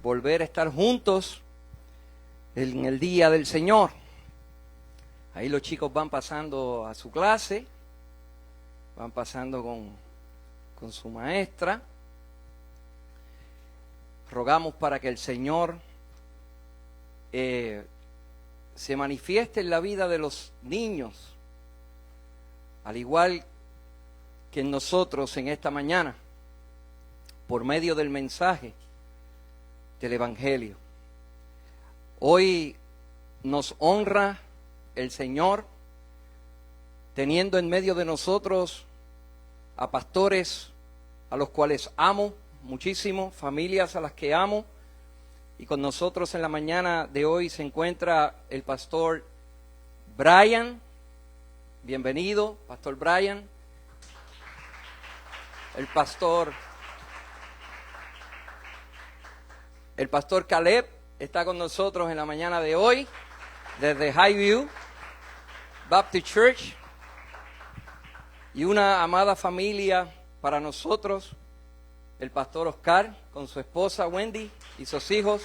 volver a estar juntos en el día del Señor. Ahí los chicos van pasando a su clase, van pasando con su maestra. Rogamos para que el Señor se manifieste en la vida de los niños, al igual que en nosotros en esta mañana, por medio del mensaje del Evangelio. Hoy nos honra el Señor teniendo en medio de nosotros a pastores a los cuales amo muchísimo, familias a las que amo, y con nosotros en la mañana de hoy se encuentra el pastor Brian. Bienvenido, pastor Brian. El pastor Caleb está con nosotros en la mañana de hoy desde Highview Baptist Church, y una amada familia para nosotros, el pastor Oscar con su esposa Wendy y sus hijos.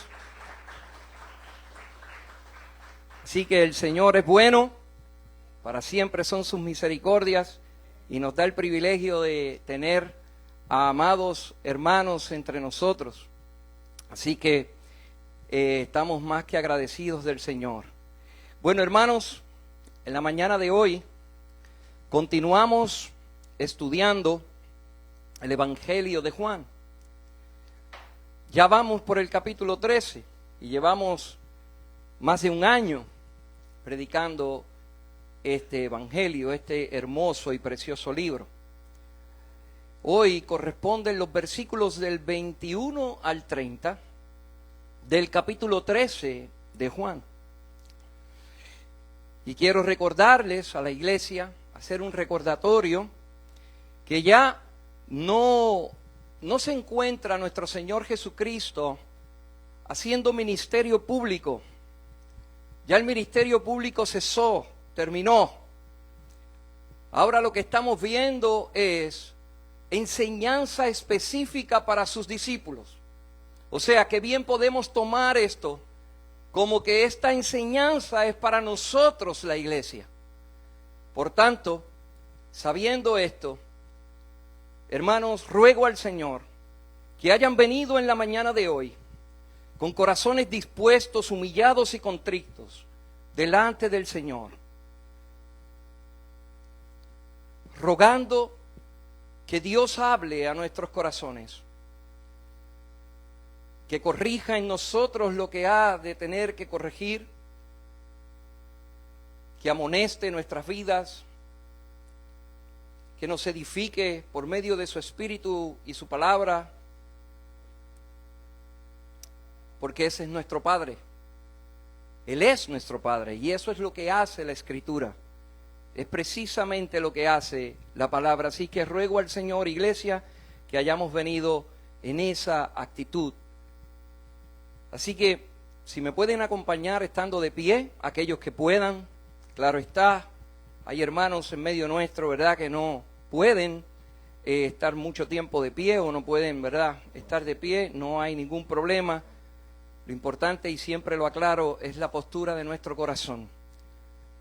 Así que el Señor es bueno, para siempre son sus misericordias, y nos da el privilegio de tener a amados hermanos entre nosotros. Así que estamos más que agradecidos del Señor. Bueno, hermanos, en la mañana de hoy continuamos estudiando el Evangelio de Juan. Ya vamos por el capítulo 13 y llevamos más de un año predicando este Evangelio, este hermoso y precioso libro. Hoy corresponden los versículos del 21 al 30 del capítulo 13 de Juan. Y quiero recordarles a la iglesia, hacer un recordatorio, que ya no se encuentra nuestro Señor Jesucristo haciendo ministerio público. Ya el ministerio público cesó, terminó. Ahora lo que estamos viendo es enseñanza específica para sus discípulos. O sea que bien podemos tomar esto como que esta enseñanza es para nosotros, la iglesia. Por tanto, sabiendo esto, hermanos, ruego al Señor que hayan venido en la mañana de hoy con corazones dispuestos, humillados y contritos delante del Señor, rogando que Dios hable a nuestros corazones, que corrija en nosotros lo que ha de tener que corregir, que amoneste nuestras vidas, que nos edifique por medio de su Espíritu y su palabra, porque ese es nuestro Padre. Él es nuestro Padre, y eso es lo que hace la Escritura. Es precisamente lo que hace la palabra. Así que ruego al Señor, iglesia, que hayamos venido en esa actitud. Así que, si me pueden acompañar estando de pie, aquellos que puedan, claro está, hay hermanos en medio nuestro, ¿verdad?, que no pueden estar mucho tiempo de pie o no pueden, ¿verdad?, estar de pie. No hay ningún problema. Lo importante, y siempre lo aclaro, es la postura de nuestro corazón.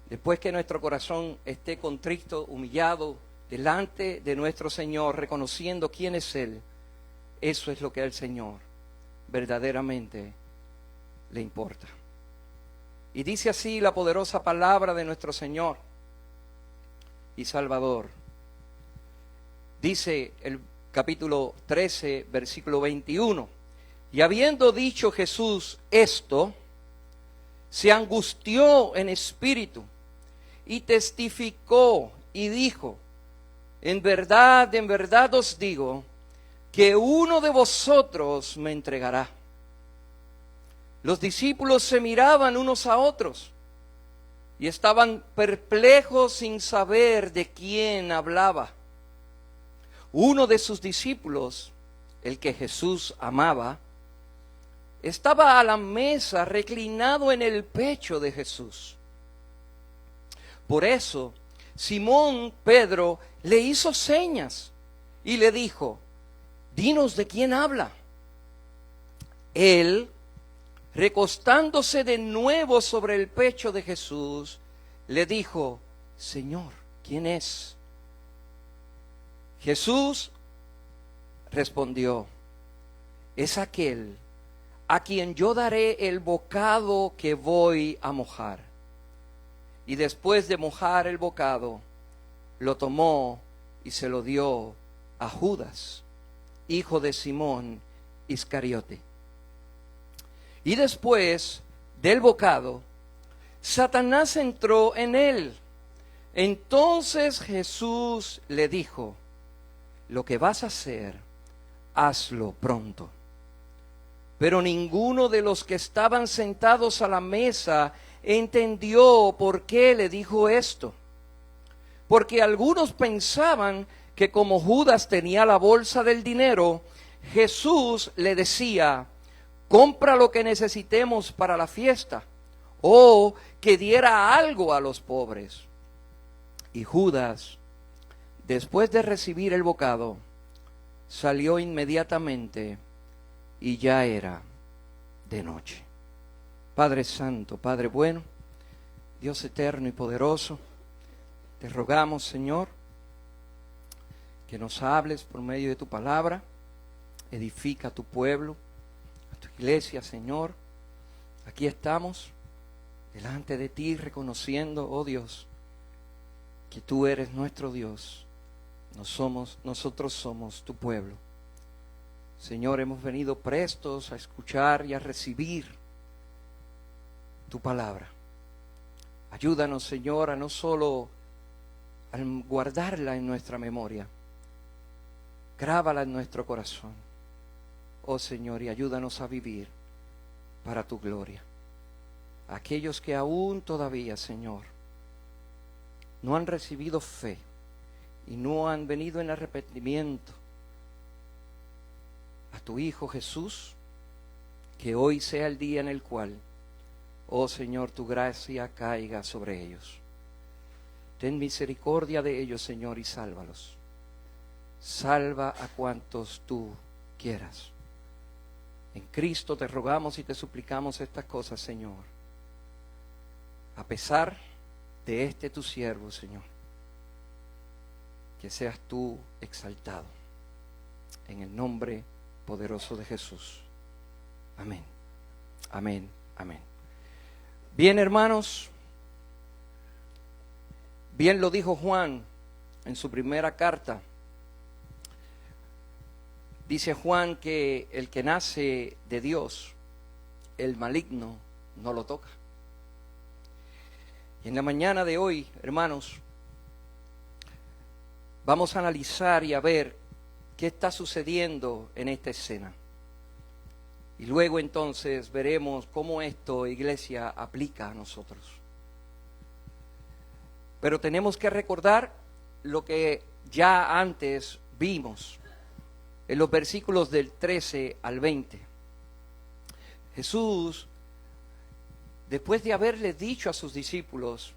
Después que nuestro corazón esté contrito, humillado, delante de nuestro Señor, reconociendo quién es Él, eso es lo que al Señor verdaderamente le importa. Y dice así la poderosa palabra de nuestro Señor y Salvador. Dice el capítulo 13, versículo 21. Y habiendo dicho Jesús esto, se angustió en espíritu y testificó y dijo: en verdad os digo, que uno de vosotros me entregará. Los discípulos se miraban unos a otros y estaban perplejos sin saber de quién hablaba. Uno de sus discípulos, el que Jesús amaba, estaba a la mesa reclinado en el pecho de Jesús. Por eso Simón Pedro le hizo señas y le dijo: dinos de quién habla. Él, recostándose de nuevo sobre el pecho de Jesús, le dijo: Señor, ¿quién es? Jesús respondió: es aquel a quien yo daré el bocado que voy a mojar. Y después de mojar el bocado, lo tomó y se lo dio a Judas, hijo de Simón Iscariote. Y después del bocado, Satanás entró en él. Entonces Jesús le dijo: lo que vas a hacer, hazlo pronto. Pero ninguno de los que estaban sentados a la mesa entendió por qué le dijo esto. Porque algunos pensaban que como Judas tenía la bolsa del dinero, Jesús le decía: compra lo que necesitemos para la fiesta, o que diera algo a los pobres. Y Judas, después de recibir el bocado, salió inmediatamente y ya era de noche. Padre Santo, Padre bueno, Dios eterno y poderoso, te rogamos, Señor, que nos hables por medio de tu palabra. Edifica a tu pueblo, a tu iglesia, Señor. Aquí estamos delante de ti, reconociendo, oh Dios, que tú eres nuestro Dios. Nosotros somos tu pueblo. Señor, hemos venido prestos a escuchar y a recibir tu palabra. Ayúdanos, Señor, a no solo a guardarla en nuestra memoria, grábala en nuestro corazón, oh Señor, y ayúdanos a vivir para tu gloria. Aquellos que aún todavía, Señor, no han recibido fe y no han venido en arrepentimiento a tu Hijo Jesús, que hoy sea el día en el cual, oh Señor, tu gracia caiga sobre ellos. Ten misericordia de ellos, Señor, y sálvalos. Salva a cuantos tú quieras. En Cristo te rogamos y te suplicamos estas cosas, Señor. A pesar de este tu siervo, Señor, que seas tú exaltado. En el nombre poderoso de Jesús. Amén. Amén. Amén. Bien, hermanos. Bien lo dijo Juan en su primera carta. Dice Juan que el que nace de Dios, el maligno no lo toca. Y en la mañana de hoy, hermanos, vamos a analizar y a ver qué está sucediendo en esta escena. Y luego entonces veremos cómo esto, iglesia, aplica a nosotros. Pero tenemos que recordar lo que ya antes vimos en los versículos del 13 al 20. Jesús, después de haberle dicho a sus discípulos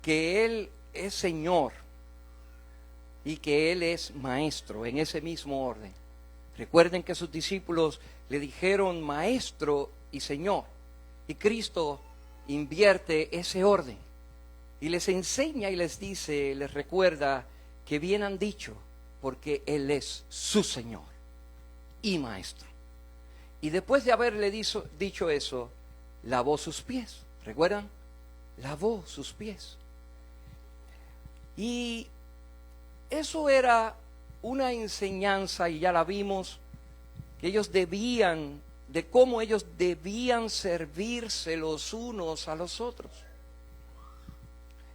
que Él es Señor y que Él es Maestro, en ese mismo orden. Recuerden que sus discípulos le dijeron Maestro y Señor, y Cristo invierte ese orden y les enseña y les dice, les recuerda que bien han dicho, porque Él es su Señor y Maestro. Y después de haberle dicho eso, lavó sus pies. ¿Recuerdan? Lavó sus pies. Y eso era una enseñanza, y ya la vimos, que ellos debían, de cómo ellos debían servirse los unos a los otros.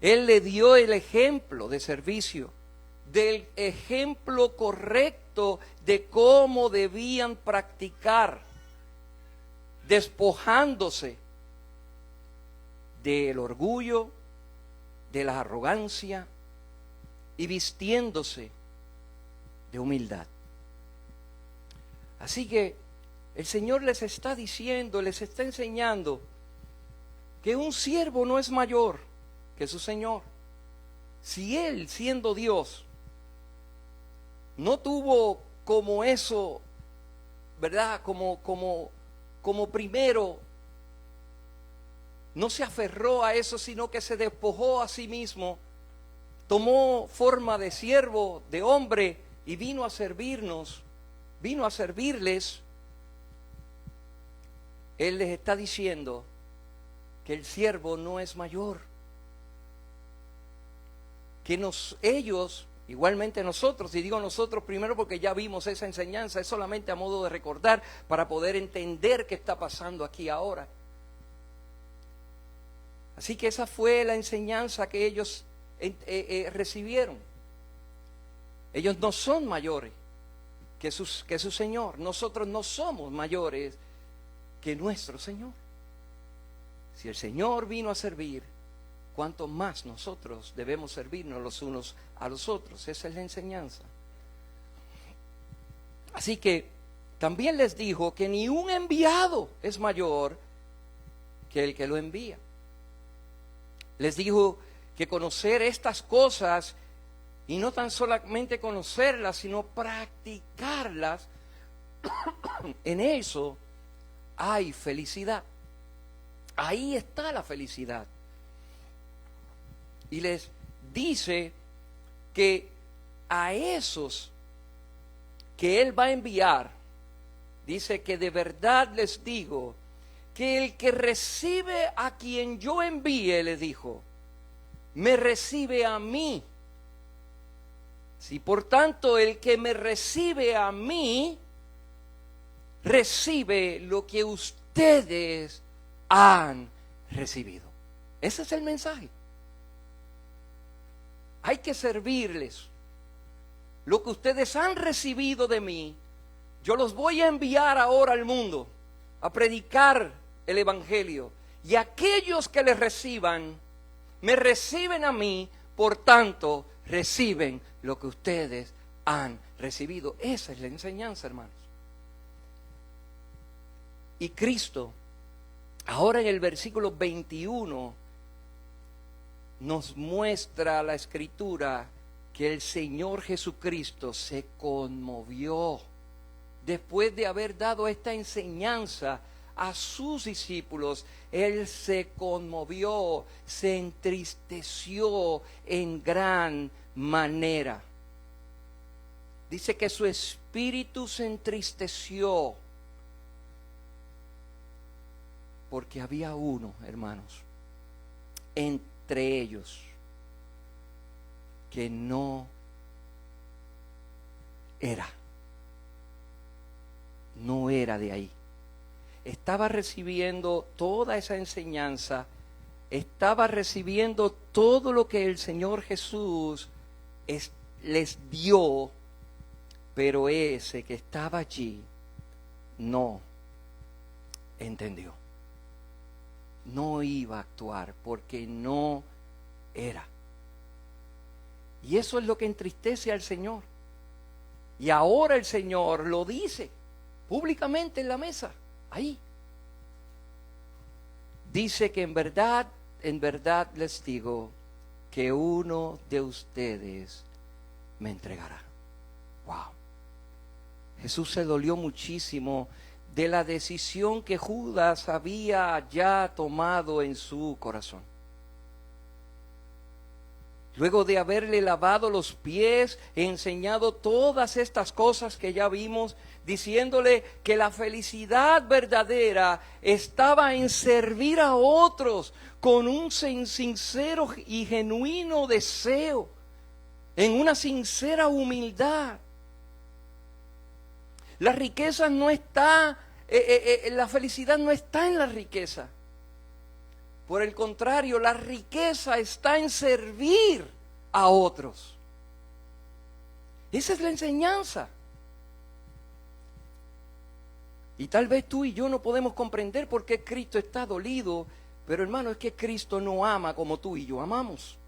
Él le dio el ejemplo de servicio, del ejemplo correcto de cómo debían practicar, despojándose del orgullo, de la arrogancia y vistiéndose de humildad. Así que el Señor les está diciendo, les está enseñando que un siervo no es mayor que su Señor. Si Él, siendo Dios, no tuvo como eso ¿verdad? Como primero, no se aferró a eso, sino que se despojó a sí mismo, tomó forma de siervo, de hombre, y vino a servirnos, vino a servirles. Él les está diciendo que el siervo no es mayor, que ellos, igualmente nosotros, y digo nosotros primero porque ya vimos esa enseñanza, es solamente a modo de recordar para poder entender qué está pasando aquí ahora. Así que esa fue la enseñanza que ellos recibieron. Ellos no son mayores que su Señor. Nosotros no somos mayores que nuestro Señor. Si el Señor vino a servir, cuánto más nosotros debemos servirnos los unos a los otros. Esa es la enseñanza. Así que también les dijo que ni un enviado es mayor que el que lo envía. Les dijo que conocer estas cosas, y no tan solamente conocerlas, sino practicarlas, en eso hay felicidad. Ahí está la felicidad. Y les dice que a esos que Él va a enviar, dice que de verdad les digo, que el que recibe a quien yo envíe, le dijo, me recibe a mí. Si por tanto el que me recibe a mí, recibe lo que ustedes han recibido. Ese es el mensaje. Hay que servirles. Lo que ustedes han recibido de mí, yo los voy a enviar ahora al mundo a predicar el Evangelio. Y aquellos que les reciban, me reciben a mí, por tanto, reciben lo que ustedes han recibido. Esa es la enseñanza, hermanos. Y Cristo, ahora en el versículo 21, nos muestra la Escritura que el Señor Jesucristo se conmovió después de haber dado esta enseñanza a sus discípulos. Él se conmovió, se entristeció en gran manera. Dice que su espíritu se entristeció porque había uno, hermanos, entre ellos que no era de ahí. Estaba recibiendo toda esa enseñanza, estaba recibiendo todo lo que el Señor Jesús les dio, pero ese que estaba allí no entendió. No iba a actuar porque no era. Y eso es lo que entristece al Señor. Y ahora el Señor lo dice públicamente en la mesa, ahí. Dice que en verdad les digo que uno de ustedes me entregará. Wow. Jesús se dolió muchísimo de la decisión que Judas había ya tomado en su corazón. Luego de haberle lavado los pies, enseñado todas estas cosas que ya vimos, diciéndole que la felicidad verdadera estaba en servir a otros con un sincero y genuino deseo, en una sincera humildad. La riqueza no está, la felicidad no está en la riqueza. Por el contrario, la riqueza está en servir a otros. Esa es la enseñanza. Y tal vez tú y yo no podemos comprender por qué Cristo está dolido, pero hermano, es que Cristo no ama como tú y yo amamos.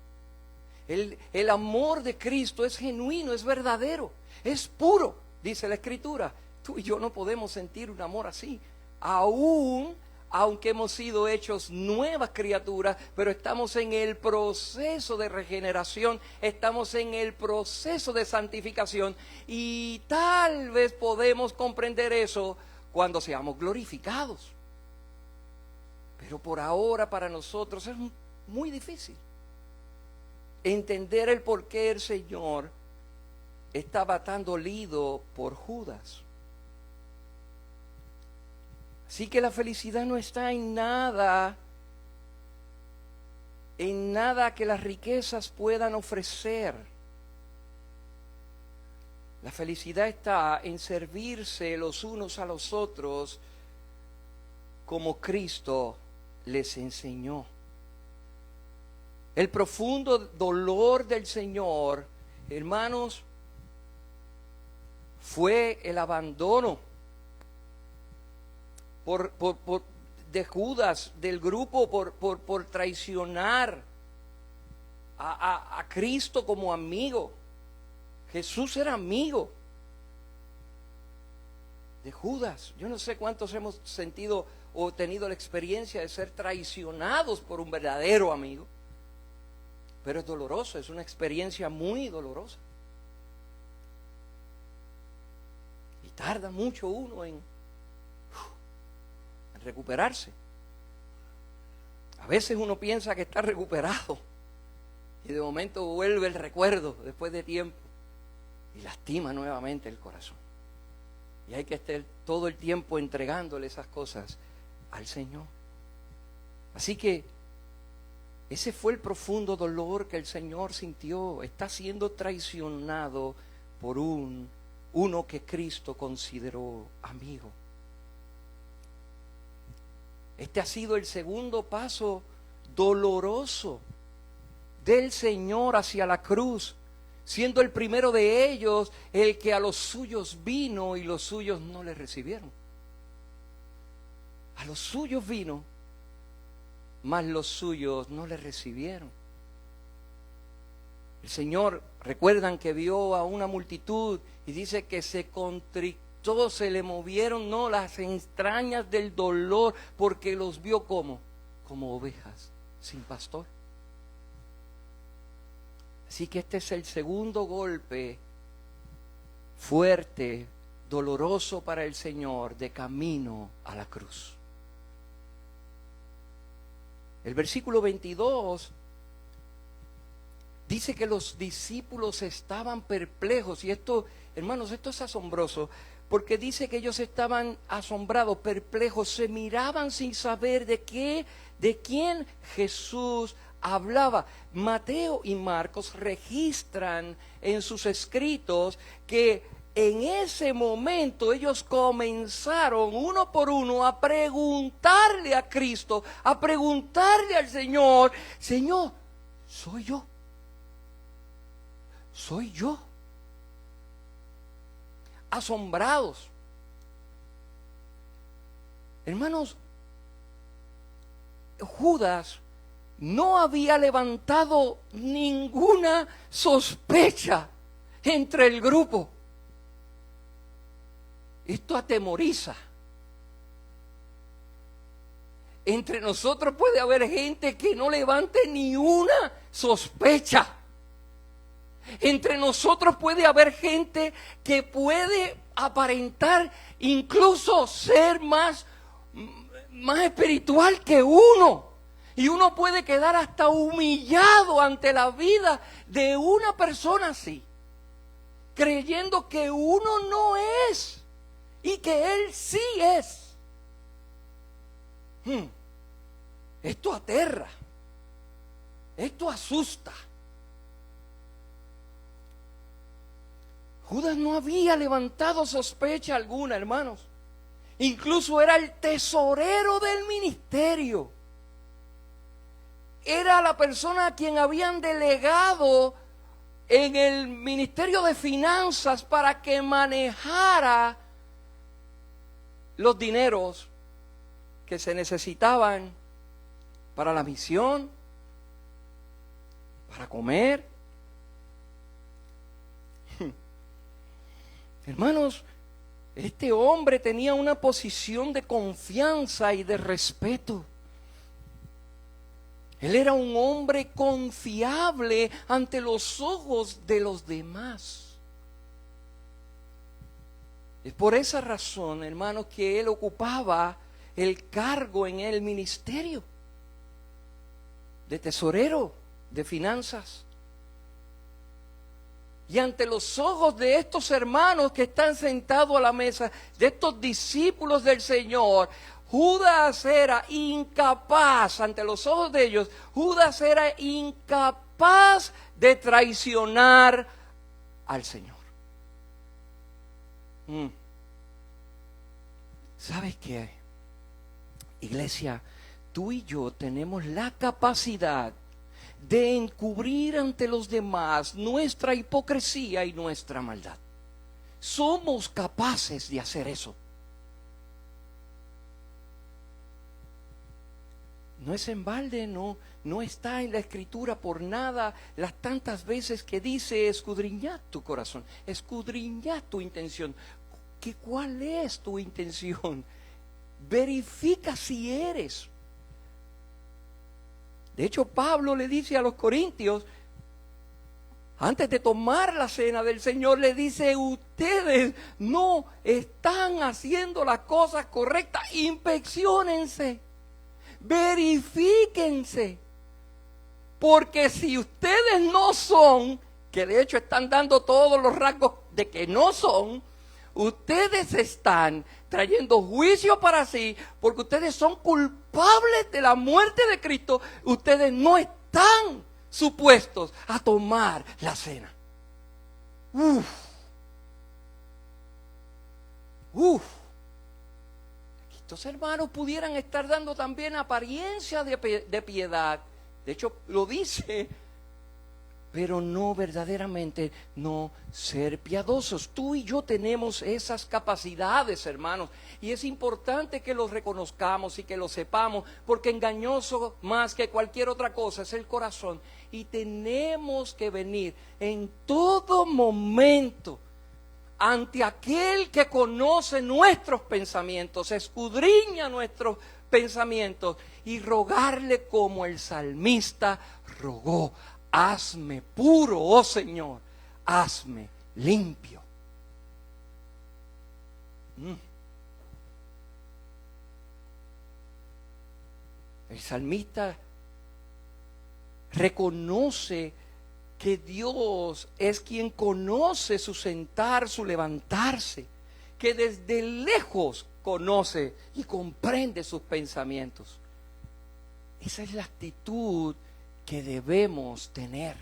El amor de Cristo es genuino, es verdadero, es puro, dice la Escritura. Tú y yo no podemos sentir un amor así, aún aunque hemos sido hechos nuevas criaturas, pero estamos en el proceso de regeneración, estamos en el proceso de santificación, y tal vez podemos comprender eso cuando seamos glorificados. Pero por ahora para nosotros es muy difícil entender el por qué el Señor estaba tan dolido por Judas. Así que la felicidad no está en nada que las riquezas puedan ofrecer. La felicidad está en servirse los unos a los otros como Cristo les enseñó. El profundo dolor del Señor, hermanos, fue el abandono de Judas, del grupo, por traicionar a Cristo como amigo. Jesús era amigo de Judas. Yo no sé cuántos hemos sentido o tenido la experiencia de ser traicionados por un verdadero amigo, pero es doloroso, es una experiencia muy dolorosa. Y tarda mucho uno en recuperarse. A veces uno piensa que está recuperado y de momento vuelve el recuerdo después de tiempo y lastima nuevamente el corazón. Y hay que estar todo el tiempo entregándole esas cosas al Señor. Así que ese fue el profundo dolor que el Señor sintió. Está siendo traicionado por uno que Cristo consideró amigo. Este ha sido el segundo paso doloroso del Señor hacia la cruz, siendo el primero de ellos el que a los suyos vino y los suyos no le recibieron. A los suyos vino, mas los suyos no le recibieron. El Señor, recuerdan que vio a una multitud y dice que se contristó, se le movieron las entrañas del dolor, porque los vio como ovejas sin pastor. Así que este es el segundo golpe fuerte, doloroso para el Señor, de camino a la cruz. El versículo 22 dice que los discípulos estaban perplejos, y esto, hermanos, esto es asombroso, porque dice que ellos estaban asombrados, perplejos, se miraban sin saber de quién Jesús hablaba. Mateo y Marcos registran en sus escritos que en ese momento ellos comenzaron uno por uno a preguntarle a Cristo, a preguntarle al Señor: Señor, ¿soy yo? ¿Soy yo? Asombrados. Hermanos, Judas no había levantado ninguna sospecha entre el grupo. Esto atemoriza. Entre nosotros puede haber gente que no levante ni una sospecha. Entre nosotros puede haber gente que puede aparentar incluso ser más espiritual que uno. Y uno puede quedar hasta humillado ante la vida de una persona así, creyendo que uno no es y que él sí es. Esto aterra, esto asusta. Judas no había levantado sospecha alguna, hermanos. Incluso era el tesorero del ministerio. Era la persona a quien habían delegado en el ministerio de finanzas para que manejara los dineros que se necesitaban para la misión, para comer. Hermanos, Este hombre tenía una posición de confianza y de respeto. Él era un hombre confiable ante los ojos de los demás. Es por esa razón, hermanos, que él ocupaba el cargo en el ministerio de tesorero de finanzas. Y ante los ojos de estos hermanos que están sentados a la mesa, de estos discípulos del Señor, Judas era incapaz, ante los ojos de ellos, Judas era incapaz de traicionar al Señor. ¿Sabes qué? Iglesia, tú y yo tenemos la capacidad de encubrir ante los demás nuestra hipocresía y nuestra maldad. Somos capaces de hacer eso. No es en balde, no está en la Escritura por nada las tantas veces que dice escudriñad tu corazón, escudriñad tu intención. ¿Cuál es tu intención? Verifica si eres. De hecho, Pablo le dice a los corintios, antes de tomar la cena del Señor, le dice: ustedes no están haciendo las cosas correctas, inspecciónense, verifíquense, porque si ustedes no son, que de hecho están dando todos los rasgos de que no son, ustedes están trayendo juicio para sí, porque ustedes son culpables de la muerte de Cristo. Ustedes no están supuestos a tomar la cena. Estos hermanos pudieran estar dando también apariencia de piedad. De hecho, lo dice, pero no verdaderamente no ser piadosos. Tú y yo tenemos esas capacidades, hermanos, y es importante que los reconozcamos y que lo sepamos, porque engañoso más que cualquier otra cosa es el corazón, y tenemos que venir en todo momento ante aquel que conoce nuestros pensamientos, escudriña nuestros pensamientos, y rogarle como el salmista rogó: hazme puro, oh Señor, hazme limpio. El salmista reconoce que Dios es quien conoce su sentar, su levantarse, que desde lejos conoce y comprende sus pensamientos. Esa es la actitud que debemos tener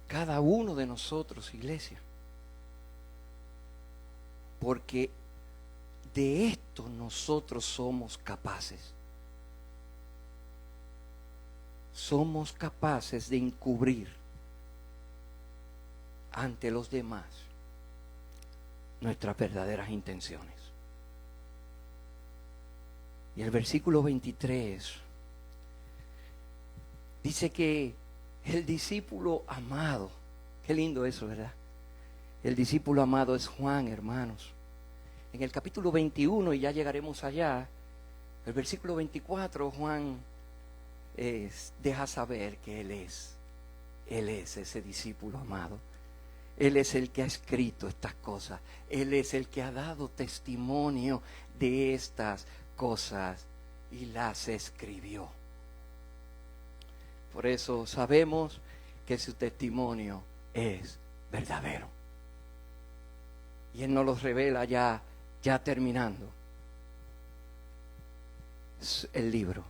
cada uno de nosotros, iglesia, porque de esto nosotros somos capaces. Somos capaces de encubrir ante los demás nuestras verdaderas intenciones. Y el versículo 23 dice que el discípulo amado, qué lindo eso, ¿verdad? El discípulo amado es Juan, hermanos. En el capítulo 21, y ya llegaremos allá, el versículo 24, Juan deja saber que Él es ese discípulo amado. Él es el que ha escrito estas cosas. Él es el que ha dado testimonio de estas cosas y las escribió. Por eso sabemos que su testimonio es verdadero. Y Él nos los revela ya terminando el libro.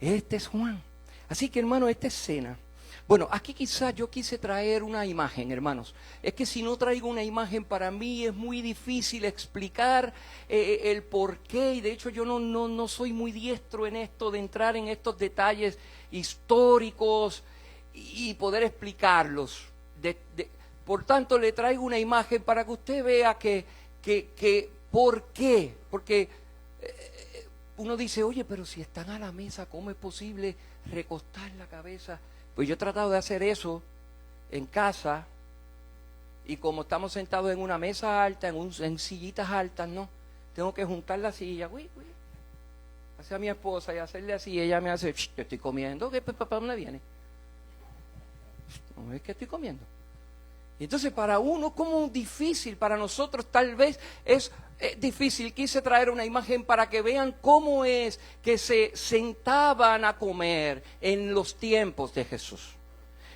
Este es Juan. Así que, hermano, esta escena. Bueno, aquí quizás yo quise traer una imagen, hermanos. Es que si no traigo una imagen, para mí es muy difícil explicar el por qué. Y de hecho yo no soy muy diestro en esto, de entrar en estos detalles históricos y poder explicarlos. Por tanto, le traigo una imagen para que usted vea que ¿por qué? Porque uno dice: oye, pero si están a la mesa, ¿cómo es posible recostar la cabeza? Pues yo he tratado de hacer eso en casa, Y como estamos sentados en una mesa alta, en sillitas altas, ¿no? Tengo que juntar la silla, hacia mi esposa y hacerle así. Ella me hace, te estoy comiendo. ¿Qué, papá, dónde viene? No es que estoy comiendo. Y entonces para uno, como difícil, para nosotros tal vez es difícil. Quise traer una imagen para que vean cómo es que se sentaban a comer en los tiempos de Jesús.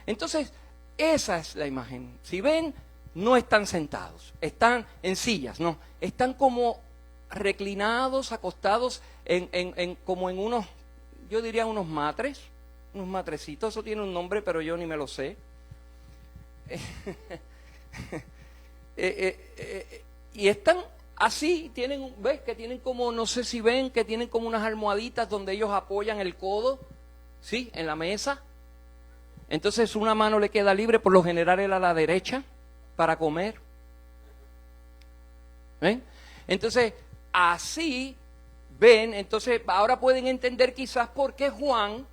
Entonces, esa es la imagen. Si ven, no están sentados, están en sillas, no, están como reclinados, acostados como en unos, yo diría unos matrecitos. Eso tiene un nombre, pero yo ni me lo sé. Y están así, ves que tienen como, no sé si ven, que tienen como unas almohaditas donde ellos apoyan el codo, ¿sí? En la mesa. Entonces una mano le queda libre, por lo general él a la derecha, para comer. ¿Ven? Entonces, así ven, entonces ahora pueden entender quizás por qué Juan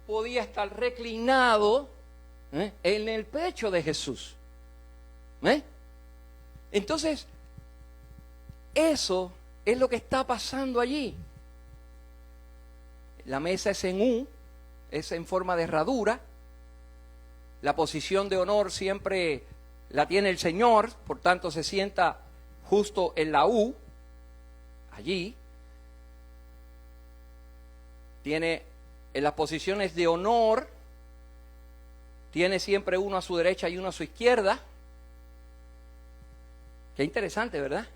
podía estar reclinado en el pecho de Jesús. Entonces, eso es lo que está pasando allí. La mesa es en U, es en forma de herradura. La posición de honor siempre la tiene el Señor, por tanto se sienta justo en la U, allí. Tiene en las posiciones de honor, tiene siempre uno a su derecha y uno a su izquierda. Qué interesante, ¿verdad?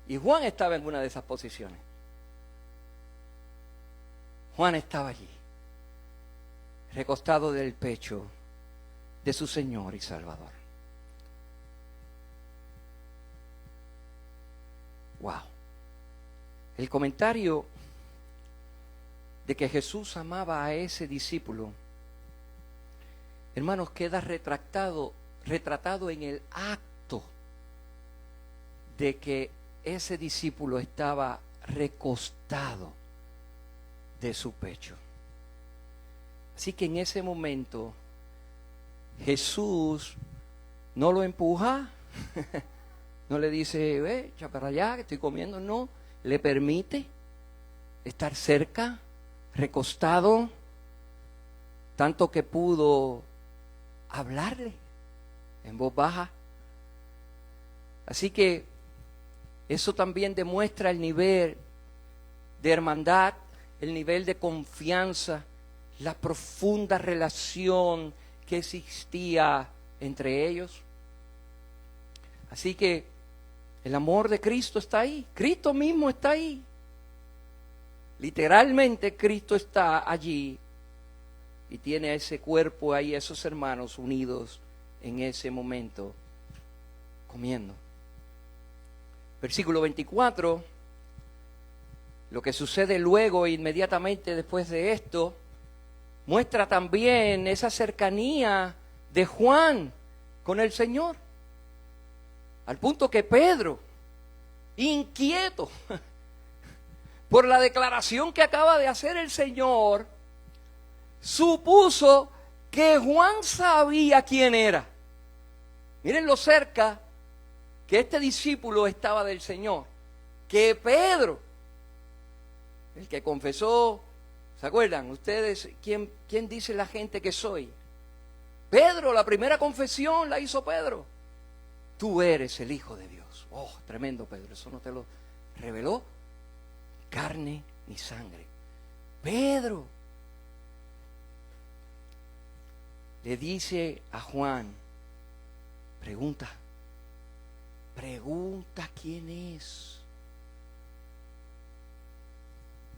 Y Juan estaba en una de esas posiciones. Juan estaba allí, recostado del pecho de su Señor y Salvador. Wow. El comentario de que Jesús amaba a ese discípulo, hermanos, queda retratado en el acto de que ese discípulo estaba recostado de su pecho. Así que en ese momento Jesús no lo empuja, no le dice, echa para allá que estoy comiendo, no, le permite estar cerca, recostado, tanto que pudo hablarle en voz baja. Así que eso también demuestra el nivel de hermandad, el nivel de confianza, la profunda relación que existía entre ellos. Así que el amor de Cristo está ahí, Cristo mismo está ahí. Literalmente Cristo está allí y tiene a ese cuerpo ahí, esos hermanos unidos en ese momento, comiendo. Versículo 24, lo que sucede luego, inmediatamente después de esto, muestra también esa cercanía de Juan con el Señor. Al punto que Pedro, inquieto por la declaración que acaba de hacer el Señor, supuso que Juan sabía quién era. Miren lo cerca que este discípulo estaba del Señor, que Pedro, el que confesó, ¿se acuerdan ustedes quién dice la gente que soy? Pedro, la primera confesión la hizo Pedro. Tú eres el Hijo de Dios. Oh, tremendo, Pedro, eso no te lo reveló carne ni sangre. Pedro le dice a Juan, pregunta quién es.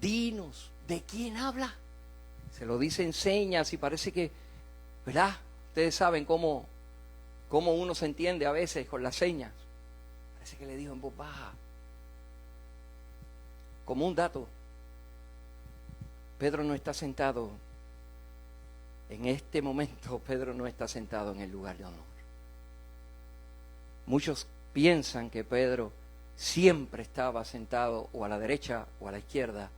Dinos, ¿de quién habla? Se lo dice en señas y parece que, ¿verdad? Ustedes saben cómo uno se entiende a veces con las señas. Parece que le dijo en voz baja. Como un dato, Pedro no está sentado, en este momento Pedro no está sentado en el lugar de honor. Muchos piensan que Pedro siempre estaba sentado o a la derecha o a la izquierda,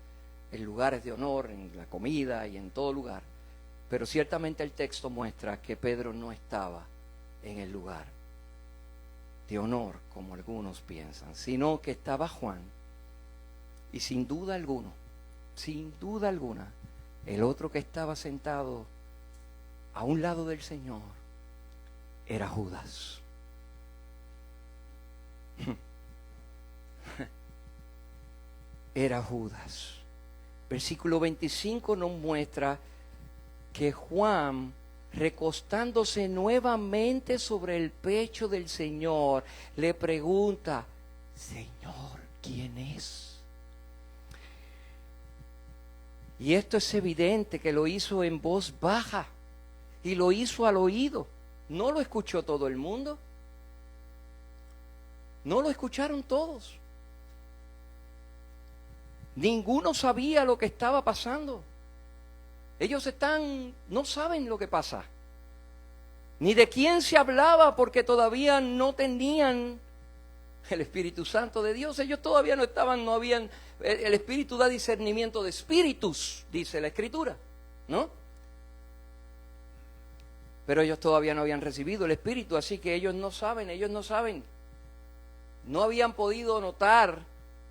en lugares de honor, en la comida y en todo lugar. Pero ciertamente el texto muestra que Pedro no estaba en el lugar de honor, como algunos piensan, sino que estaba Juan, y sin duda alguna, el otro que estaba sentado a un lado del Señor era Judas. Era Judas. Versículo 25 nos muestra que Juan, recostándose nuevamente sobre el pecho del Señor, le pregunta: Señor, ¿quién es? Y esto es evidente que lo hizo en voz baja y lo hizo al oído. No lo escuchó todo el mundo. No lo escucharon todos. Ninguno sabía lo que estaba pasando. Ellos no saben lo que pasa. Ni de quién se hablaba, porque todavía no tenían el Espíritu Santo de Dios. Ellos todavía no habían, el Espíritu da discernimiento de espíritus, dice la Escritura, ¿no? Pero ellos todavía no habían recibido el Espíritu, así que ellos no saben. No habían podido notar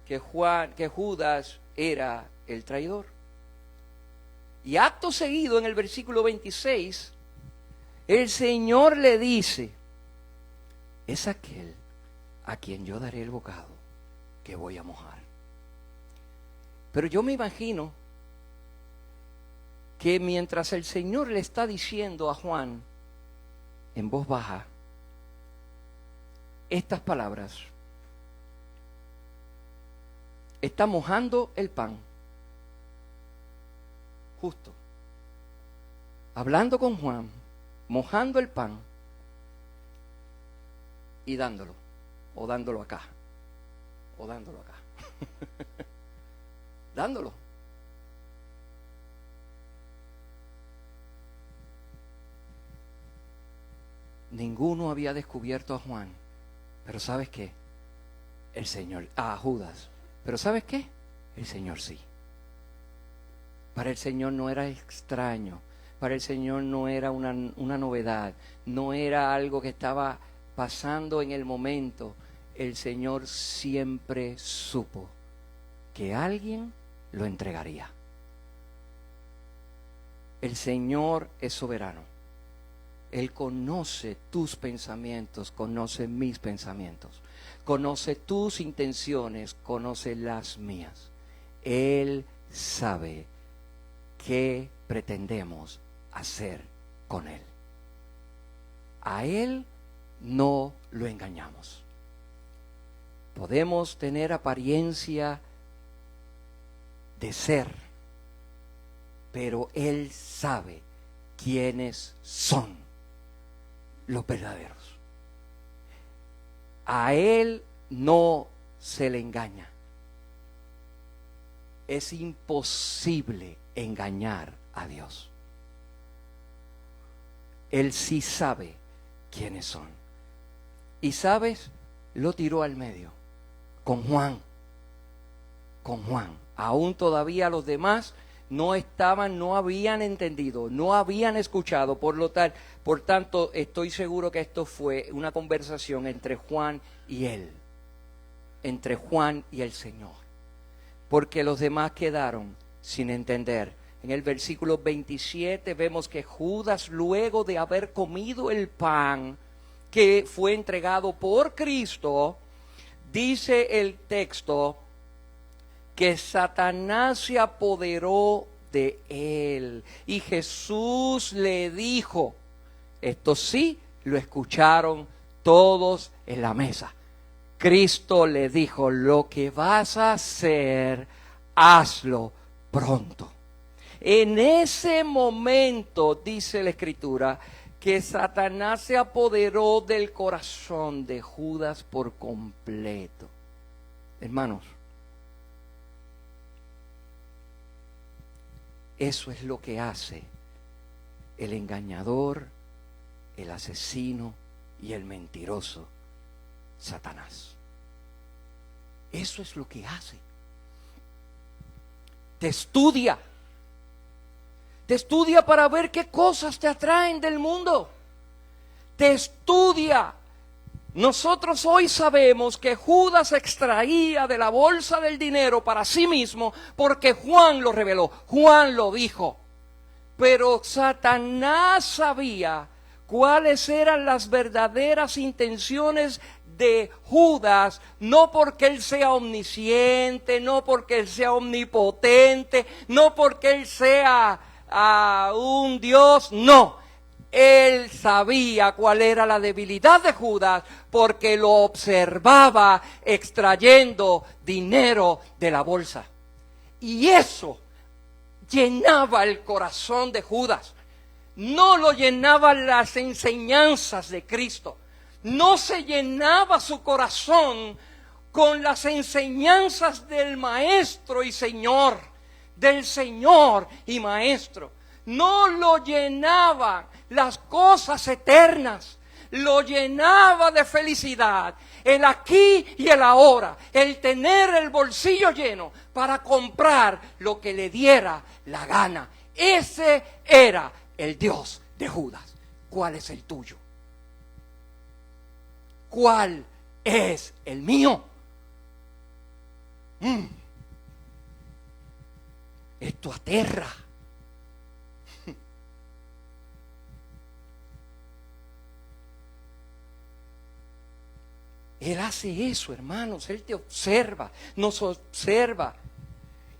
que Judas era el traidor. Y acto seguido, en el versículo 26, el Señor le dice: es aquel a quien yo daré el bocado que voy a mojar. Pero yo me imagino que mientras el Señor le está diciendo a Juan en voz baja estas palabras, está mojando el pan, justo, hablando con Juan, mojando el pan y dándolo acá, dándolo. Ninguno había descubierto a Juan, pero ¿sabes qué? El Señor, a Judas, pero ¿sabes qué? El Señor sí. Para el Señor no era extraño, para el Señor no era una novedad, no era algo que estaba pasando en el momento. El Señor siempre supo que alguien lo entregaría. El Señor es soberano. Él conoce tus pensamientos, conoce mis pensamientos, conoce tus intenciones, conoce las mías. Él sabe qué pretendemos hacer con Él. A Él no lo engañamos. Podemos tener apariencia de ser, pero Él sabe quiénes son los verdaderos. A Él no se le engaña. Es imposible engañar a Dios. Él sí sabe quiénes son. Y sabes, lo tiró al medio con Juan. Aún todavía los demás no habían entendido, no habían escuchado. Por tanto, estoy seguro que esto fue una conversación entre Juan y él, entre Juan y el Señor, porque los demás quedaron sin entender. En el versículo 27 vemos que Judas, luego de haber comido el pan que fue entregado por Cristo, dice el texto que Satanás se apoderó de él. Y Jesús le dijo, esto sí lo escucharon todos en la mesa. Cristo le dijo: lo que vas a hacer, hazlo pronto. En ese momento, dice la Escritura, que Satanás se apoderó del corazón de Judas por completo. Hermanos, eso es lo que hace el engañador, el asesino y el mentiroso, Satanás. Eso es lo que hace. Te estudia para ver qué cosas te atraen del mundo. te estudia. Nosotros hoy sabemos que Judas extraía de la bolsa del dinero para sí mismo porque Juan lo reveló, Juan lo dijo. Pero Satanás sabía cuáles eran las verdaderas intenciones de Judas, no porque él sea omnisciente, no porque él sea omnipotente, no porque él sea un Dios, no. Él sabía cuál era la debilidad de Judas porque lo observaba extrayendo dinero de la bolsa. Y eso llenaba el corazón de Judas. No lo llenaban las enseñanzas de Cristo. No se llenaba su corazón con las enseñanzas del Maestro y Señor, del Señor y Maestro. No lo llenaban las cosas eternas, lo llenaba de felicidad, el aquí y el ahora, el tener el bolsillo lleno para comprar lo que le diera la gana. Ese era el Dios de Judas. ¿Cuál es el tuyo? ¿Cuál es el mío? Esto aterra. Él hace eso, hermanos. Él te observa, nos observa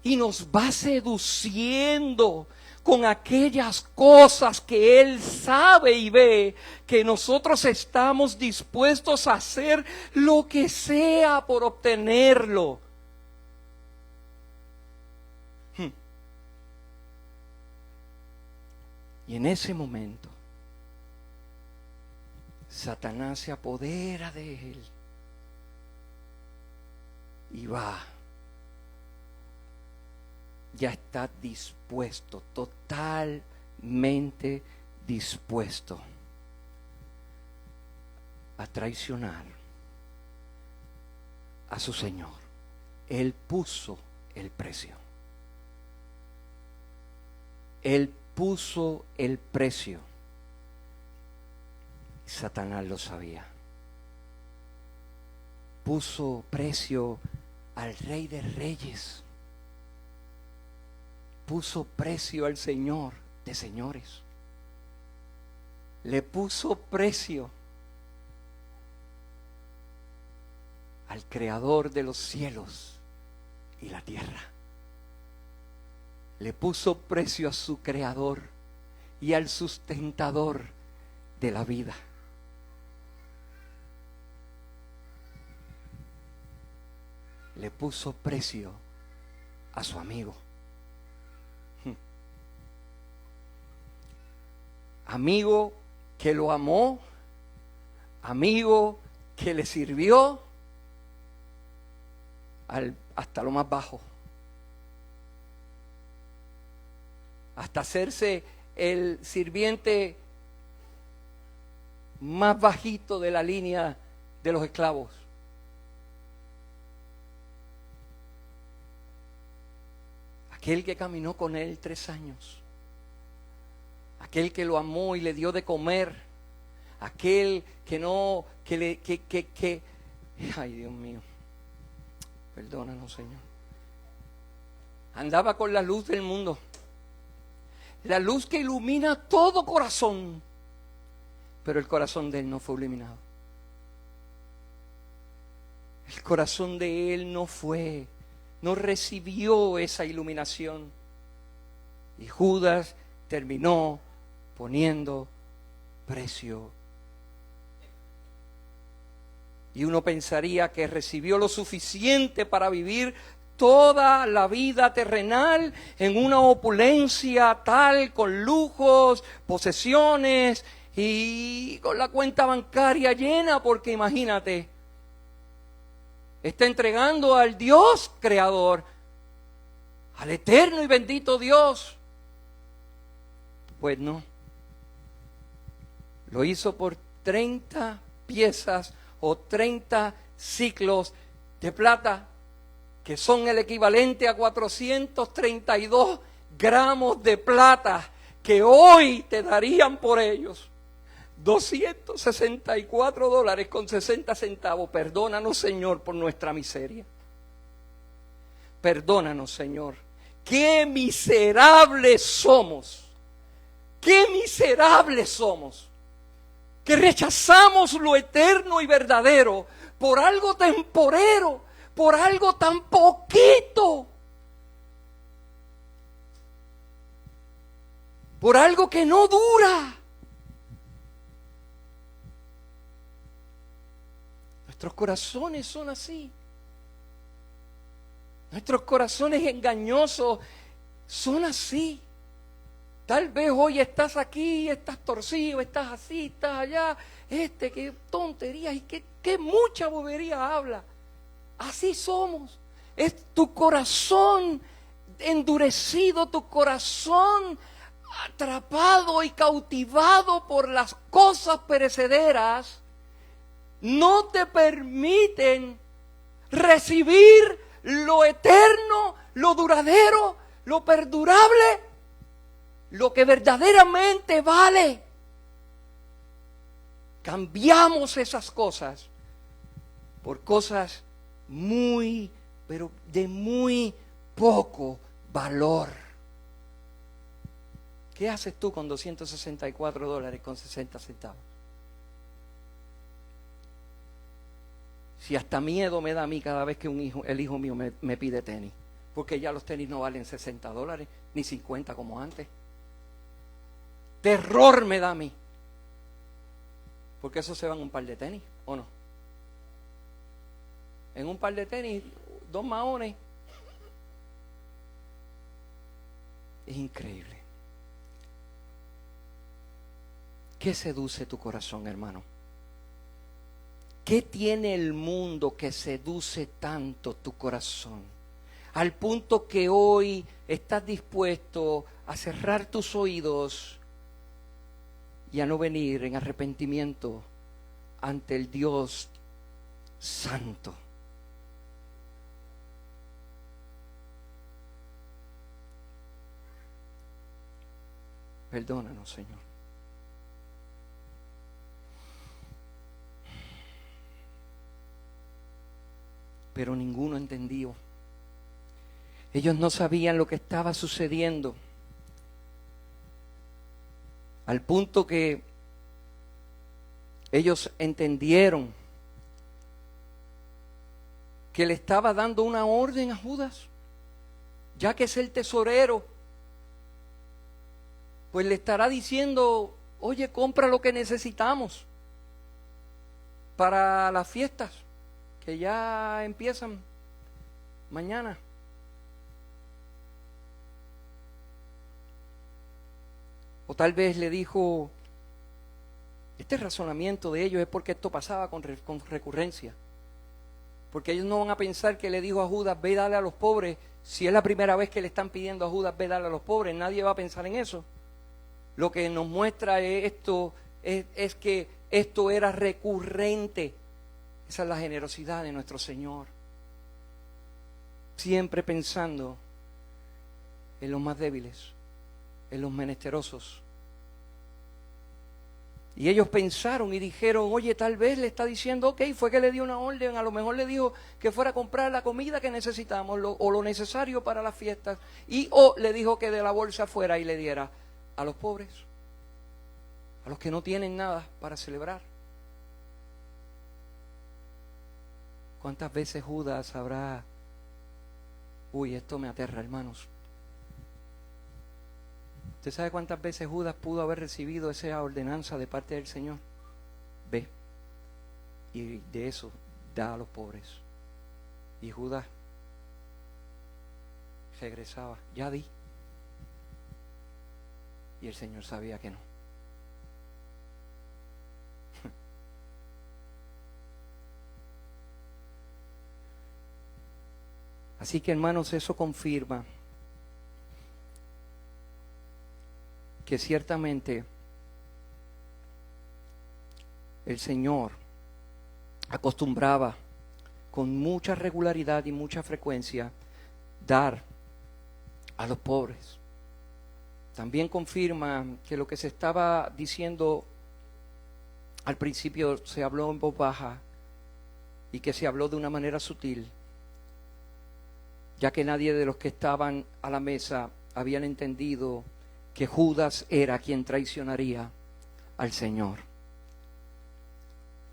y nos va seduciendo con aquellas cosas que Él sabe y ve que nosotros estamos dispuestos a hacer lo que sea por obtenerlo. Y en ese momento, Satanás se apodera de él y va. Ya está dispuesto, totalmente dispuesto a traicionar a su Señor. Él puso el precio. Él puso el precio. Satanás lo sabía. Puso precio al Rey de Reyes. Puso precio al Señor de señores. Le puso precio al Creador de los cielos y la tierra. Le puso precio a su Creador y al sustentador de la vida. Le puso precio a su amigo. Amigo que lo amó, amigo que le sirvió hasta lo más bajo, hasta hacerse el sirviente más bajito de la línea de los esclavos. Aquel que caminó con él 3 años. Aquel que lo amó y le dio de comer. Aquel que no, ay, Dios mío, perdónanos, Señor. Andaba con la luz del mundo. La luz que ilumina todo corazón. Pero el corazón de él no fue iluminado. El corazón de él no recibió esa iluminación. Y Judas terminó poniendo precio. Y uno pensaría que recibió lo suficiente para vivir toda la vida terrenal en una opulencia tal, con lujos, posesiones y con la cuenta bancaria llena, porque imagínate, está entregando al Dios creador, al eterno y bendito Dios. Pues no. Lo hizo por 30 piezas o 30 ciclos de plata, que son el equivalente a 432 gramos de plata que hoy te darían por ellos. $264.60. Perdónanos, Señor, por nuestra miseria. Perdónanos, Señor. ¡Qué miserables somos! ¡Qué miserables somos! Que rechazamos lo eterno y verdadero por algo temporero, por algo tan poquito, por algo que no dura. Nuestros corazones son así. Nuestros corazones engañosos son así. Tal vez hoy estás aquí, estás torcido, estás así, estás allá. Qué tonterías y qué mucha bobería habla. Así somos. Es tu corazón endurecido, tu corazón atrapado y cautivado por las cosas perecederas. No te permiten recibir lo eterno, lo duradero, lo perdurable, lo que verdaderamente vale. Cambiamos esas cosas por cosas muy, pero de muy poco valor. ¿Qué haces tú con $264.60? Si hasta miedo me da a mí cada vez que el hijo mío me pide tenis, porque ya los tenis no valen $60, ni 50 como antes. Terror me da a mí, porque eso se va en un par de tenis, ¿o no? En un par de tenis, 2 maones. Es increíble. ¿Qué seduce tu corazón, hermano? ¿Qué tiene el mundo que seduce tanto tu corazón? Al punto que hoy estás dispuesto a cerrar tus oídos y a no venir en arrepentimiento ante el Dios Santo. Perdónanos, Señor. Pero ninguno entendió. Ellos no sabían lo que estaba sucediendo. Al punto que ellos entendieron que le estaba dando una orden a Judas, ya que es el tesorero, pues le estará diciendo: oye, compra lo que necesitamos para las fiestas que ya empiezan mañana. O tal vez le dijo, este razonamiento de ellos es porque esto pasaba con recurrencia. Porque ellos no van a pensar que le dijo a Judas, ve y dale a los pobres. Si es la primera vez que le están pidiendo a Judas, ve y dale a los pobres, nadie va a pensar en eso. Lo que nos muestra esto es que esto era recurrente. Esa es la generosidad de nuestro Señor. Siempre pensando en los más débiles, en los menesterosos. Y ellos pensaron y dijeron, oye, tal vez le está diciendo, ok, fue que le dio una orden, a lo mejor le dijo que fuera a comprar la comida que necesitamos o lo necesario para las fiestas, o le dijo que de la bolsa fuera y le diera a los pobres, a los que no tienen nada para celebrar. ¿Cuántas veces Judas habrá? Uy, esto me aterra, hermanos. ¿Usted sabe cuántas veces Judas pudo haber recibido esa ordenanza de parte del Señor? Ve, y de eso da a los pobres. Y Judas regresaba, ya di. Y el Señor sabía que no. Así que, hermanos, eso confirma que ciertamente el Señor acostumbraba con mucha regularidad y mucha frecuencia dar a los pobres. También confirma que lo que se estaba diciendo al principio se habló en voz baja y que se habló de una manera sutil, ya que nadie de los que estaban a la mesa habían entendido que Judas era quien traicionaría al Señor.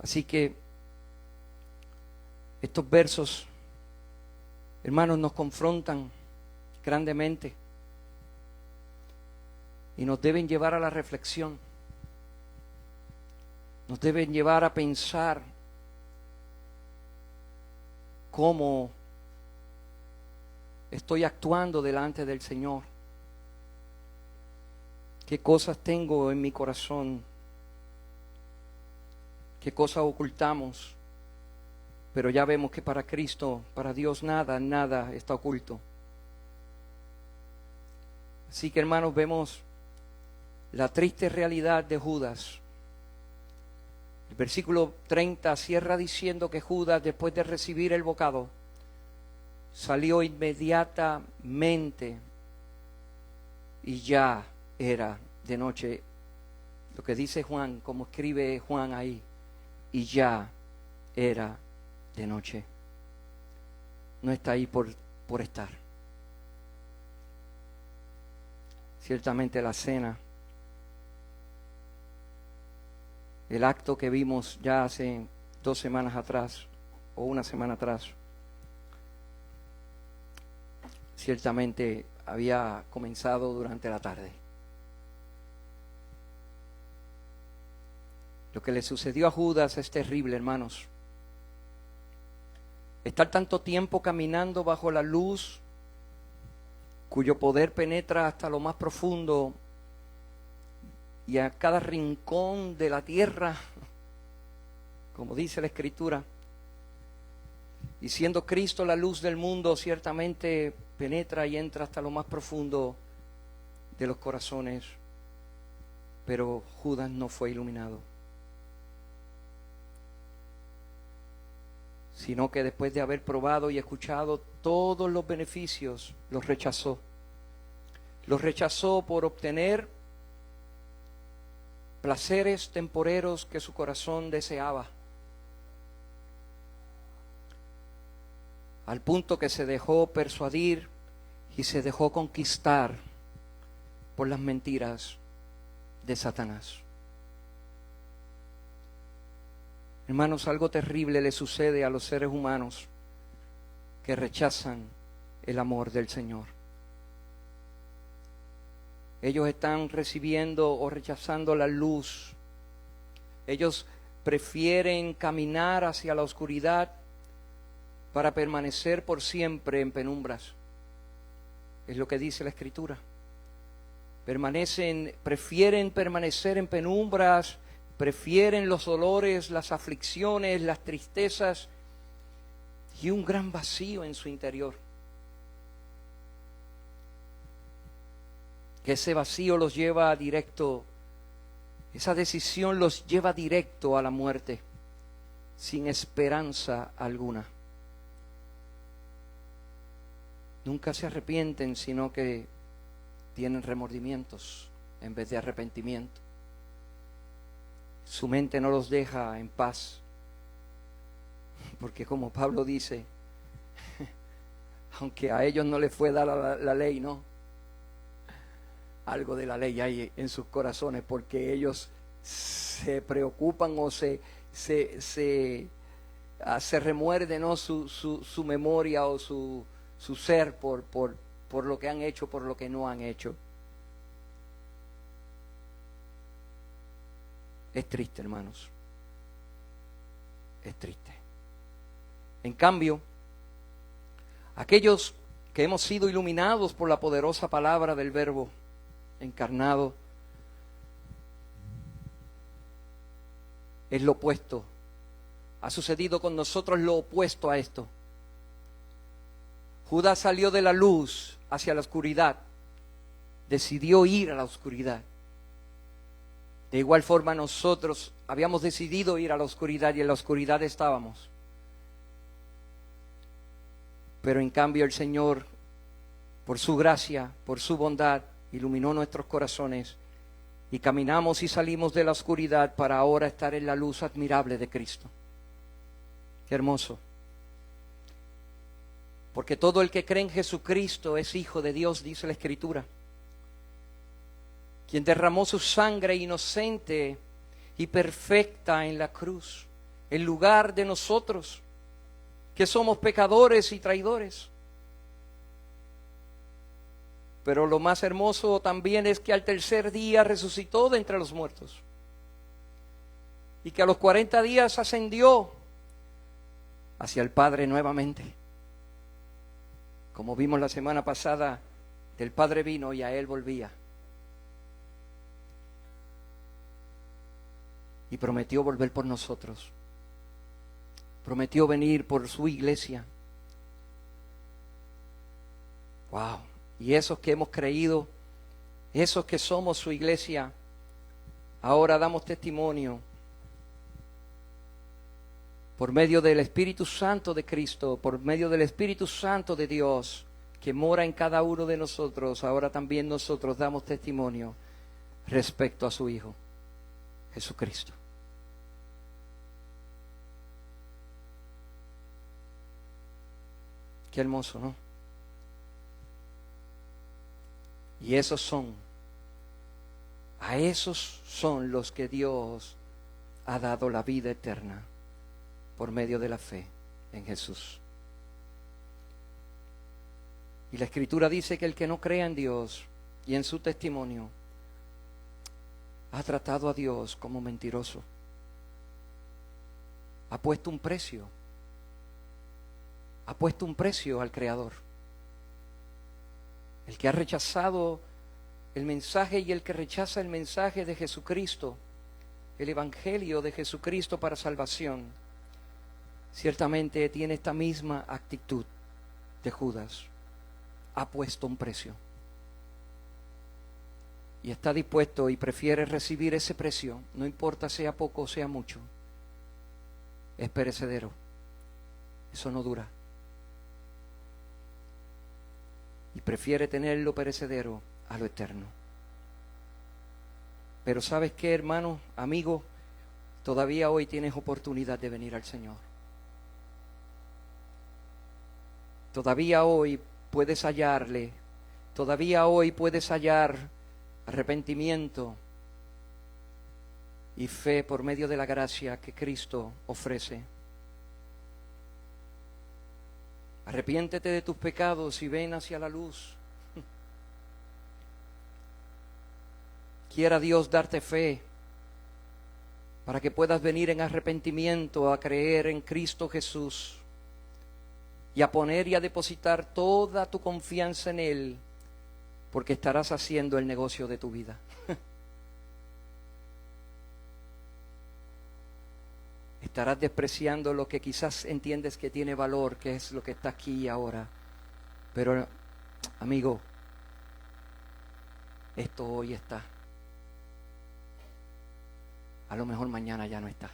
Así que estos versos, hermanos, nos confrontan grandemente y nos deben llevar a la reflexión, nos deben llevar a pensar cómo estoy actuando delante del Señor, qué cosas tengo en mi corazón, qué cosas ocultamos. Pero ya vemos que para Cristo, para Dios, nada está oculto. Así que, hermanos, vemos la triste realidad de Judas. El versículo 30 cierra diciendo que Judas, después de recibir el bocado, salió inmediatamente y ya era de noche. Lo que dice Juan, como escribe Juan ahí, y ya era de noche. No está ahí por estar. Ciertamente la cena, el acto que vimos ya hace 2 semanas atrás o 1 semana atrás, ciertamente había comenzado durante la tarde. Lo que le sucedió a Judas es terrible, hermanos. Estar tanto tiempo caminando bajo la luz, cuyo poder penetra hasta lo más profundo y a cada rincón de la tierra, como dice la Escritura, y siendo Cristo la luz del mundo, ciertamente penetra y entra hasta lo más profundo de los corazones, pero Judas no fue iluminado, sino que después de haber probado y escuchado todos los beneficios, los rechazó. Los rechazó por obtener placeres temporeros que su corazón deseaba, al punto que se dejó persuadir y se dejó conquistar por las mentiras de Satanás. Hermanos, algo terrible le sucede a los seres humanos que rechazan el amor del Señor. Ellos están recibiendo o rechazando la luz. Ellos prefieren caminar hacia la oscuridad para permanecer por siempre en penumbras. Es lo que dice la Escritura. Prefieren permanecer en penumbras, prefieren los dolores, las aflicciones, las tristezas y un gran vacío en su interior. Que ese vacío los lleva directo, esa decisión los lleva directo a la muerte, sin esperanza alguna. Nunca se arrepienten, sino que tienen remordimientos en vez de arrepentimiento. Su mente no los deja en paz, porque como Pablo dice, aunque a ellos no les fue dada la ley, ¿no? Algo de la ley hay en sus corazones, porque ellos se preocupan o se remuerde, ¿no? su memoria o su ser por lo que han hecho, por lo que no han hecho. Es triste, hermanos. Es triste. En cambio, aquellos que hemos sido iluminados por la poderosa palabra del Verbo encarnado, es lo opuesto. Ha sucedido con nosotros lo opuesto a esto. Judas salió de la luz hacia la oscuridad. Decidió ir a la oscuridad. De igual forma nosotros habíamos decidido ir a la oscuridad y en la oscuridad estábamos. Pero en cambio el Señor, por su gracia, por su bondad, iluminó nuestros corazones Y caminamos y salimos de la oscuridad para ahora estar en la luz admirable de Cristo. Qué hermoso. Porque todo el que cree en Jesucristo es hijo de Dios, dice la Escritura. Quien derramó su sangre inocente y perfecta en la cruz, en lugar de nosotros, que somos pecadores y traidores. Pero lo más hermoso también es que al tercer día resucitó de entre los muertos. Y que a los 40 días ascendió hacia el Padre nuevamente. Como vimos la semana pasada, del Padre vino y a Él volvía. Y prometió volver por nosotros. Prometió venir por su iglesia. Wow. Y esos que hemos creído, esos que somos su iglesia, ahora damos testimonio por medio del Espíritu Santo de Cristo, por medio del Espíritu Santo de Dios, que mora en cada uno de nosotros. Ahora también nosotros damos testimonio respecto a su Hijo, Jesucristo. Qué hermoso, ¿no? Y esos son, a esos son los que Dios ha dado la vida eterna por medio de la fe en Jesús. Y la Escritura dice que el que no crea en Dios y en su testimonio ha tratado a Dios como mentiroso. Ha puesto un precio. Ha puesto un precio al Creador. El que ha rechazado el mensaje y el que rechaza el mensaje de Jesucristo, el Evangelio de Jesucristo para salvación, ciertamente tiene esta misma actitud de Judas. Ha puesto un precio. Y está dispuesto y prefiere recibir ese precio, no importa sea poco o sea mucho. Es perecedero. Eso no dura. Y prefiere tener lo perecedero a lo eterno. Pero ¿sabes qué, hermano, amigo? Todavía hoy tienes oportunidad de venir al Señor. Todavía hoy puedes hallarle. Todavía hoy puedes hallar arrepentimiento y fe por medio de la gracia que Cristo ofrece. Arrepiéntete de tus pecados y ven hacia la luz. Quiera Dios darte fe para que puedas venir en arrepentimiento a creer en Cristo Jesús y a poner y a depositar toda tu confianza en Él, porque estarás haciendo el negocio de tu vida. Estarás despreciando lo que quizás entiendes que tiene valor, que es lo que está aquí y ahora. Pero, amigo, esto hoy está. A lo mejor mañana ya no está.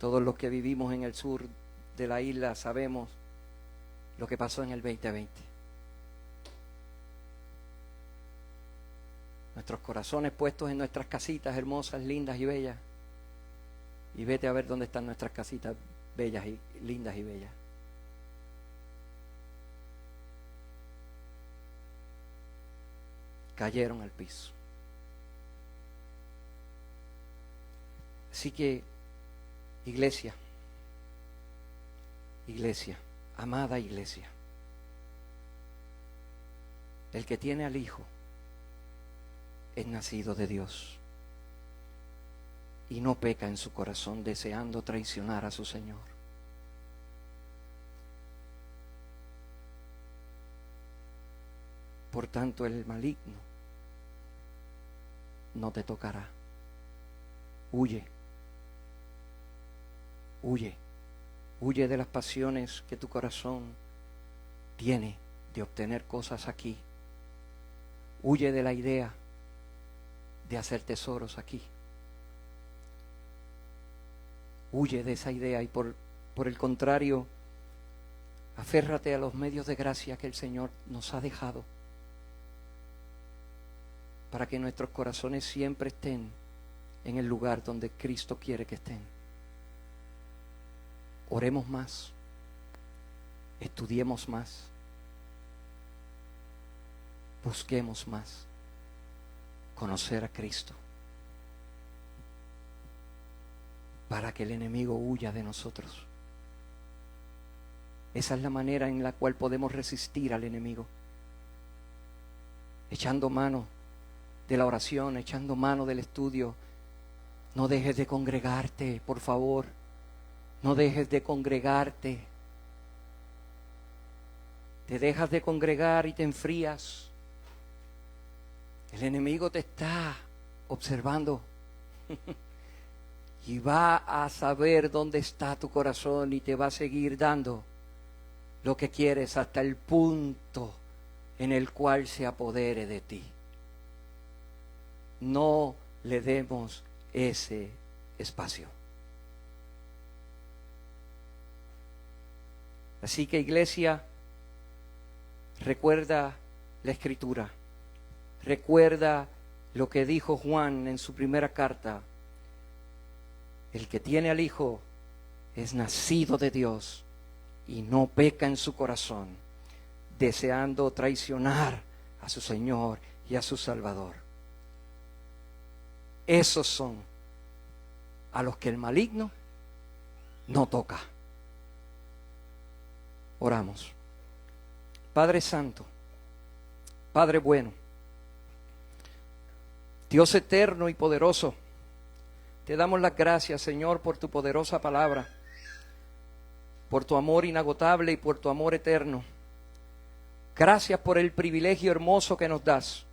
Todos los que vivimos en el sur de la isla sabemos lo que pasó en el 2020. Nuestros corazones puestos en nuestras casitas hermosas, lindas y bellas. Y vete a ver dónde están nuestras casitas bellas y lindas y bellas. Cayeron al piso. Así que, iglesia, amada iglesia, el que tiene al Hijo es nacido de Dios y no peca en su corazón deseando traicionar a su Señor. Por tanto, el maligno no te tocará. Huye de las pasiones que tu corazón tiene de obtener cosas aquí. Huye de la idea de hacer tesoros aquí. Huye de esa idea y por el contrario, aférrate a los medios de gracia que el Señor nos ha dejado. para que nuestros corazones siempre estén en el lugar donde Cristo quiere que estén. Oremos más, estudiemos más, busquemos más conocer a Cristo, para que el enemigo huya de nosotros. Esa es la manera en la cual podemos resistir al enemigo, echando mano de la oración, echando mano del estudio. No dejes de congregarte, por favor. No dejes de congregarte. Te dejas de congregar y te enfrías. El enemigo te está observando y va a saber dónde está tu corazón y te va a seguir dando lo que quieres hasta el punto en el cual se apodere de ti. No le demos ese espacio. Así que, iglesia, recuerda la Escritura. Recuerda lo que dijo Juan en su primera carta. El que tiene al Hijo es nacido de Dios y no peca en su corazón, deseando traicionar a su Señor y a su Salvador. Esos son a los que el maligno no toca. Oramos. Padre Santo, Padre bueno, Dios eterno y poderoso, te damos las gracias, Señor, por tu poderosa palabra, por tu amor inagotable y por tu amor eterno. Gracias por el privilegio hermoso que nos das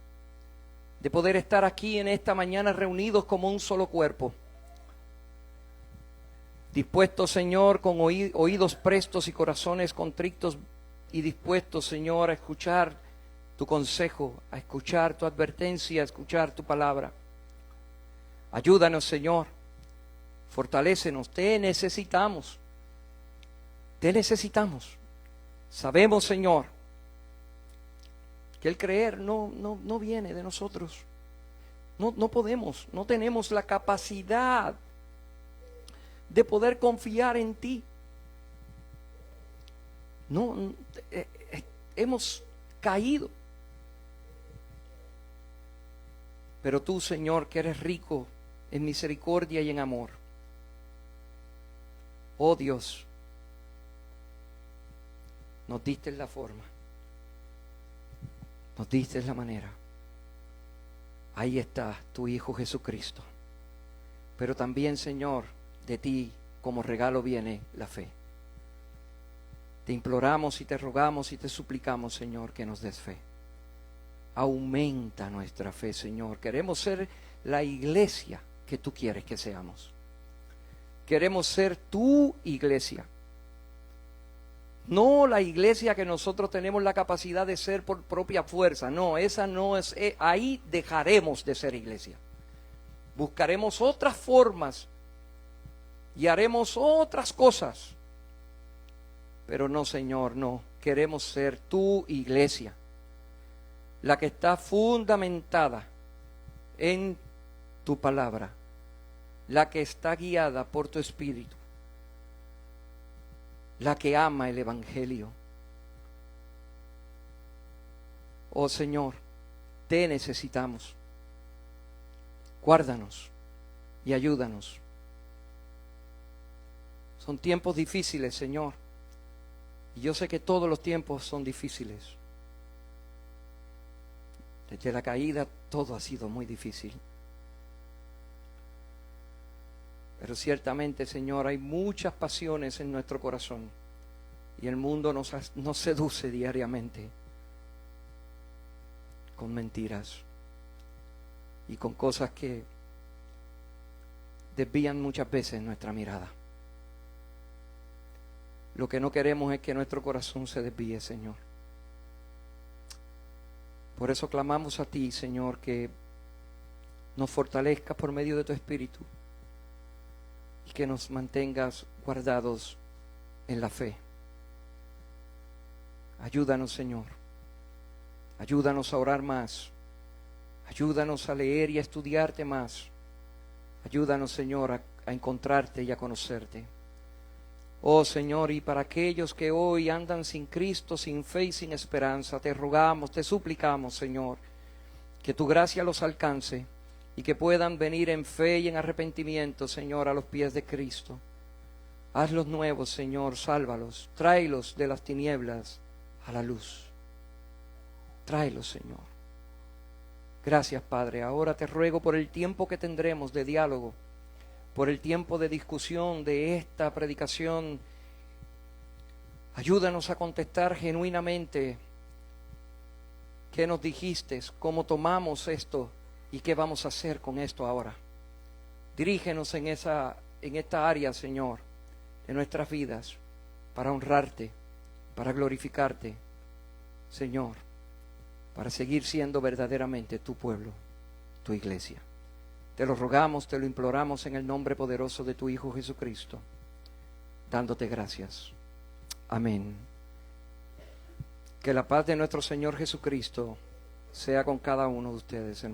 de poder estar aquí en esta mañana reunidos como un solo cuerpo, dispuestos, Señor, con oídos prestos y corazones contritos y dispuestos, Señor, a escuchar tu consejo, a escuchar tu advertencia, a escuchar tu palabra. Ayúdanos, Señor, fortalécenos, te necesitamos, te necesitamos. Sabemos, Señor, que el creer no viene de nosotros. No podemos, no tenemos la capacidad de poder confiar en ti. Hemos caído. Pero tú, Señor, que eres rico en misericordia y en amor. Oh Dios, nos diste la forma, nos diste la manera. Ahí está tu Hijo Jesucristo. Pero también, Señor, de ti como regalo viene la fe. Te imploramos y te rogamos y te suplicamos, Señor, que nos des fe. Aumenta nuestra fe, Señor. Queremos ser la iglesia que tú quieres que seamos. Queremos ser tu iglesia. No la iglesia que nosotros tenemos la capacidad de ser por propia fuerza. No, esa no es. Ahí dejaremos de ser iglesia. Buscaremos otras formas y haremos otras cosas. Pero no, Señor, no. Queremos ser tu iglesia, la que está fundamentada en tu palabra, la que está guiada por tu Espíritu, la que ama el Evangelio. Oh Señor, te necesitamos. Guárdanos y ayúdanos. Son tiempos difíciles, Señor, y yo sé que todos los tiempos son difíciles. Desde la caída todo ha sido muy difícil. Pero ciertamente, Señor, hay muchas pasiones en nuestro corazón y el mundo nos seduce diariamente con mentiras y con cosas que desvían muchas veces nuestra mirada. Lo que no queremos es que nuestro corazón se desvíe, Señor. Por eso clamamos a ti, Señor, que nos fortalezcas por medio de tu Espíritu y que nos mantengas guardados en la fe. Ayúdanos, Señor. Ayúdanos a orar más. Ayúdanos a leer y a estudiarte más. Ayúdanos, Señor, a encontrarte y a conocerte. Oh Señor, y para aquellos que hoy andan sin Cristo, sin fe y sin esperanza, te rogamos, te suplicamos, Señor, que tu gracia los alcance y que puedan venir en fe y en arrepentimiento, Señor, a los pies de Cristo. Hazlos nuevos, Señor, sálvalos, tráelos de las tinieblas a la luz. Tráelos, Señor. Gracias, Padre. Ahora te ruego por el tiempo que tendremos de diálogo, por el tiempo de discusión de esta predicación. Ayúdanos a contestar genuinamente qué nos dijiste, cómo tomamos esto y qué vamos a hacer con esto ahora. Dirígenos en esta área, Señor, de nuestras vidas, para honrarte, para glorificarte, Señor, para seguir siendo verdaderamente tu pueblo, tu iglesia. Te lo rogamos, te lo imploramos en el nombre poderoso de tu Hijo Jesucristo, dándote gracias. Amén. Que la paz de nuestro Señor Jesucristo sea con cada uno de ustedes.